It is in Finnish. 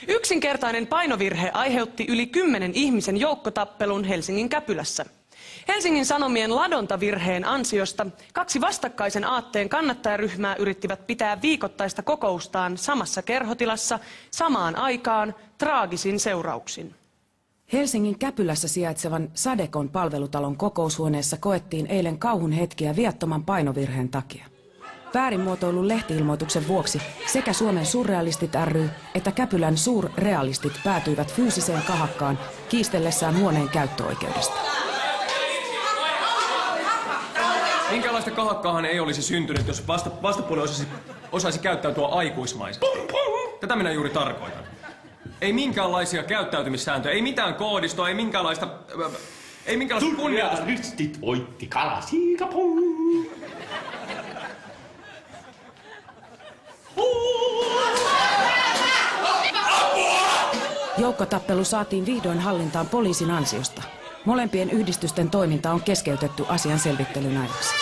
Yksinkertainen painovirhe aiheutti yli 10 ihmisen joukkotappelun Helsingin Käpylässä. Helsingin Sanomien ladontavirheen ansiosta 2 vastakkaisen aatteen kannattajaryhmää yrittivät pitää viikoittaista kokoustaan samassa kerhotilassa samaan aikaan traagisin seurauksin. Helsingin Käpylässä sijaitsevan Sadekon palvelutalon kokoushuoneessa koettiin eilen kauhun hetkiä viattoman painovirheen takia. Väärinmuotoilun lehti-ilmoituksen vuoksi sekä Suomen surrealistit ry että Käpylän suurrealistit päätyivät fyysiseen kahakkaan kiistellessään huoneen käyttöoikeudesta. Minkälaista kahakkaahan ei olisi syntynyt, jos vastapuoli osaisi käyttäytyä aikuismaisesti? Tätä minä juuri tarkoitan. Ei minkäänlaisia käyttäytymissääntöjä, ei mitään koodistoa, ei minkäänlaista kunnioitusta. Surrealistit voitti kalasiikapuu. Joukkotappelu saatiin vihdoin hallintaan poliisin ansiosta. Molempien yhdistysten toiminta on keskeytetty asian selvittelyn ajaksi.